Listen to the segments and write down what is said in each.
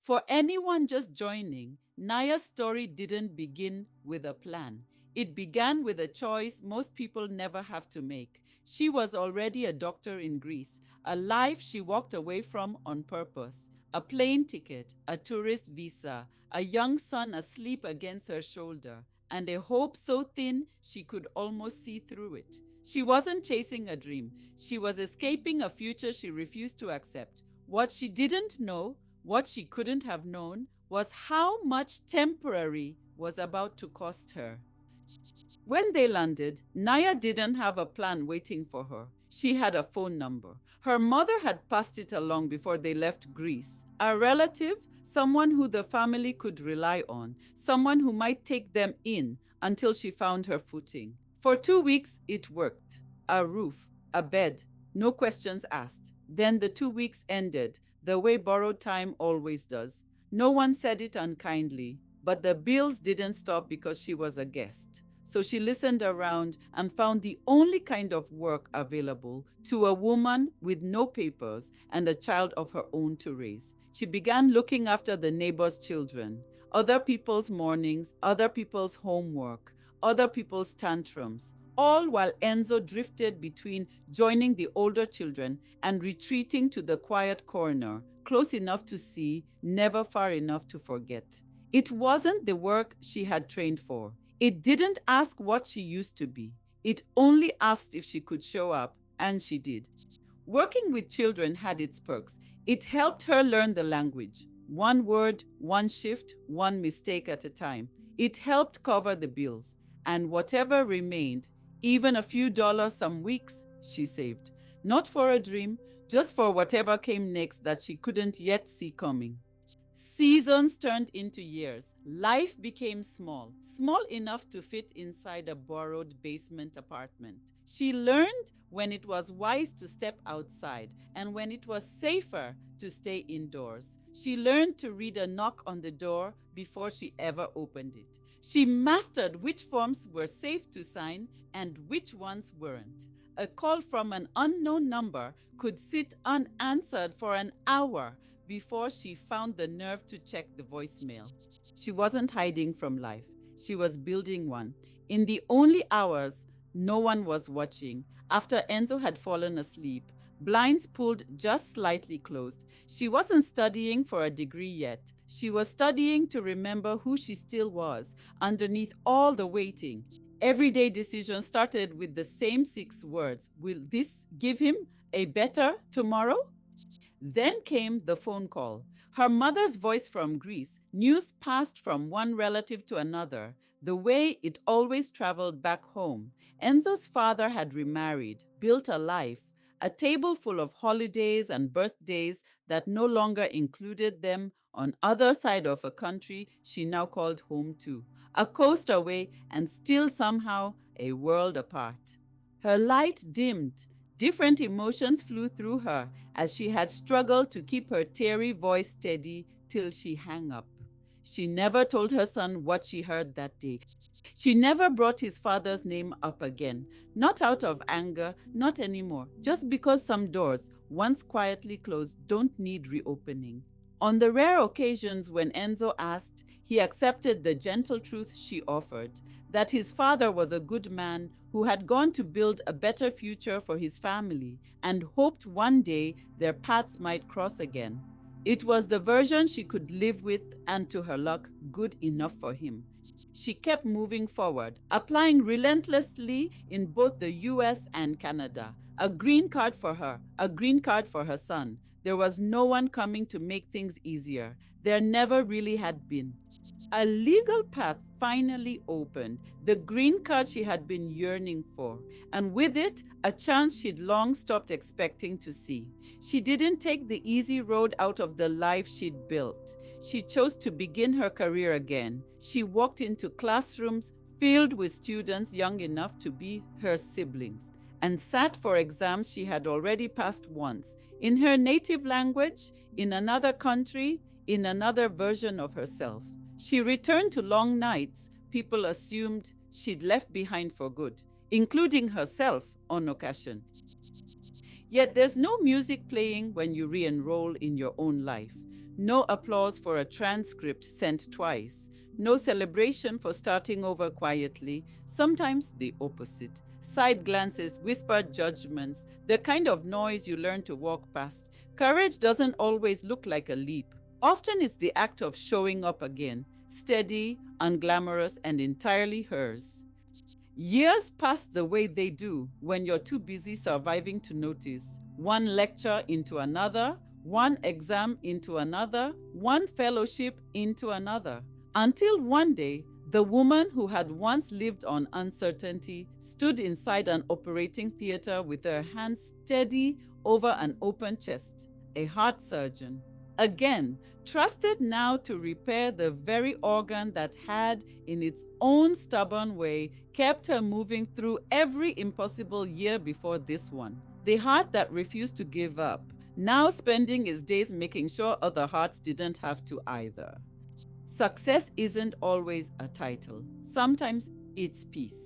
For anyone just joining, Naya's story didn't begin with a plan. It began with a choice most people never have to make. She was already a doctor in Greece, a life she walked away from on purpose. A plane ticket, a tourist visa, a young son asleep against her shoulder, and a hope so thin she could almost see through it. She wasn't chasing a dream. She was escaping a future she refused to accept. What she didn't know, what she couldn't have known, was how much temporary was about to cost her. When they landed, Naya didn't have a plan waiting for her. She had a phone number. Her mother had passed it along before they left Greece. A relative, someone who the family could rely on, someone who might take them in until she found her footing. For 2 weeks, it worked. A roof, a bed, no questions asked. Then the 2 weeks ended, the way borrowed time always does. No one said it unkindly, but the bills didn't stop because she was a guest. So she listened around and found the only kind of work available to a woman with no papers and a child of her own to raise. She began looking after the neighbors' children, other people's mornings, other people's homework, other people's tantrums, all while Enzo drifted between joining the older children and retreating to the quiet corner, close enough to see, never far enough to forget. It wasn't the work she had trained for. It didn't ask what she used to be. It only asked if she could show up, and she did. Working with children had its perks. It helped her learn the language. One word, one shift, one mistake at a time. It helped cover the bills. And whatever remained, even a few dollars some weeks, she saved. Not for a dream, just for whatever came next that she couldn't yet see coming. Seasons turned into years. Life became small, small enough to fit inside a borrowed basement apartment. She learned when it was wise to step outside and when it was safer to stay indoors. She learned to read a knock on the door before she ever opened it. She mastered which forms were safe to sign and which ones weren't. A call from an unknown number could sit unanswered for an hour before she found the nerve to check the voicemail. She wasn't hiding from life. She was building one. In the only hours no one was watching, after Enzo had fallen asleep, blinds pulled just slightly closed. She wasn't studying for a degree yet. She was studying to remember who she still was underneath all the waiting. Everyday decisions started with the same 6 words. Will this give him a better tomorrow? Then came the phone call. Her mother's voice from Greece. News passed from one relative to another, the way it always traveled back home. Enzo's father had remarried, built a life, a table full of holidays and birthdays that no longer included them on other side of a country she now called home too, a coast away and still somehow a world apart. Her light dimmed. Different emotions flew through her as she had struggled to keep her teary voice steady till she hung up. She never told her son what she heard that day. She never brought his father's name up again. Not out of anger, not anymore. Just because some doors, once quietly closed, don't need reopening. On the rare occasions when Enzo asked, he accepted the gentle truth she offered, that his father was a good man who had gone to build a better future for his family and hoped one day their paths might cross again. It was the version she could live with and, to her luck, good enough for him. She kept moving forward, applying relentlessly in both the US and Canada. A green card for her, a green card for her son. There was no one coming to make things easier. There never really had been. A legal path finally opened, the green card she had been yearning for, and with it, a chance she'd long stopped expecting to see. She didn't take the easy road out of the life she'd built. She chose to begin her career again. She walked into classrooms filled with students young enough to be her siblings, and sat for exams she had already passed once, in her native language, in another country, in another version of herself. She returned to long nights people assumed she'd left behind for good, including herself on occasion. Yet there's no music playing when you re-enroll in your own life. No applause for a transcript sent twice. No celebration for starting over quietly. Sometimes the opposite. Side glances, whispered judgments, the kind of noise you learn to walk past. Courage doesn't always look like a leap. Often it's the act of showing up again, steady, unglamorous, and entirely hers. Years pass the way they do when you're too busy surviving to notice. One lecture into another, one exam into another, one fellowship into another. Until one day, the woman who had once lived on uncertainty stood inside an operating theater with her hands steady over an open chest, a heart surgeon. Again, trusted now to repair the very organ that had, in its own stubborn way, kept her moving through every impossible year before this one. The heart that refused to give up, now spending its days making sure other hearts didn't have to either. Success isn't always a title. Sometimes it's peace.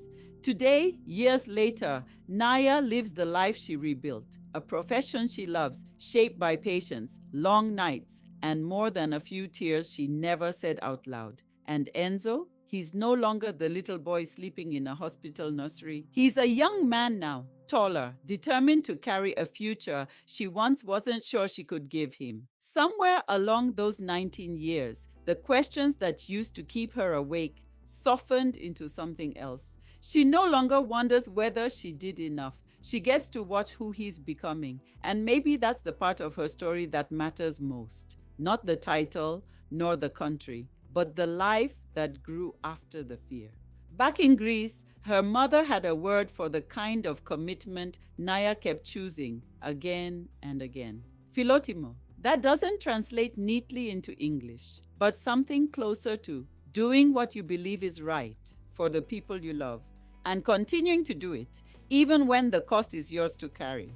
Today, years later, Naya lives the life she rebuilt, a profession she loves, shaped by patience, long nights, and more than a few tears she never said out loud. And Enzo? He's no longer the little boy sleeping in a hospital nursery. He's a young man now, taller, determined to carry a future she once wasn't sure she could give him. Somewhere along those 19 years, the questions that used to keep her awake softened into something else. She no longer wonders whether she did enough. She gets to watch who he's becoming, and maybe that's the part of her story that matters most. Not the title, nor the country, but the life that grew after the fear. Back in Greece, her mother had a word for the kind of commitment Naya kept choosing again and again. Philotimo. That doesn't translate neatly into English, but something closer to doing what you believe is right for the people you love and continuing to do it, even when the cost is yours to carry.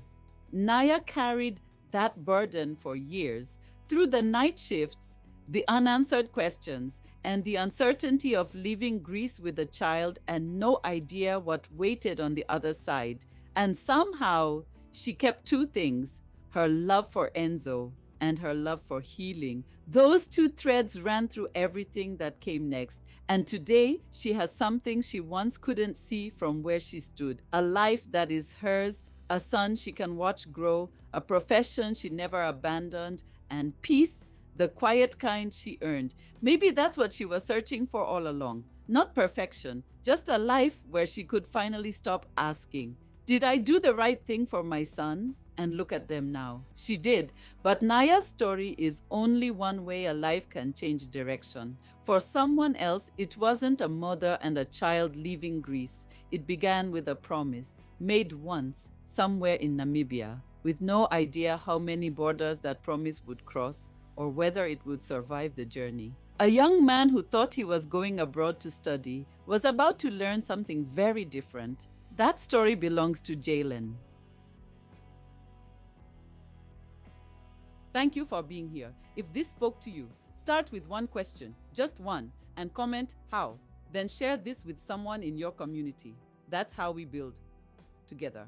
Naya carried that burden for years through the night shifts, the unanswered questions, and the uncertainty of leaving Greece with a child and no idea what waited on the other side. And somehow, she kept two things: her love for Enzo and her love for healing. Those two threads ran through everything that came next. And today, she has something she once couldn't see from where she stood: a life that is hers, a son she can watch grow, a profession she never abandoned, and peace, the quiet kind she earned. Maybe that's what she was searching for all along. Not perfection, just a life where she could finally stop asking, did I do the right thing for my son? And look at them now. She did. But Naya's story is only one way a life can change direction. For someone else, it wasn't a mother and a child leaving Greece. It began with a promise, made once, somewhere in Namibia, with no idea how many borders that promise would cross or whether it would survive the journey. A young man who thought he was going abroad to study was about to learn something very different. That story belongs to Jalen. Thank you for being here. If this spoke to you, start with one question, just one, and comment how. Then share this with someone in your community. That's how we build together.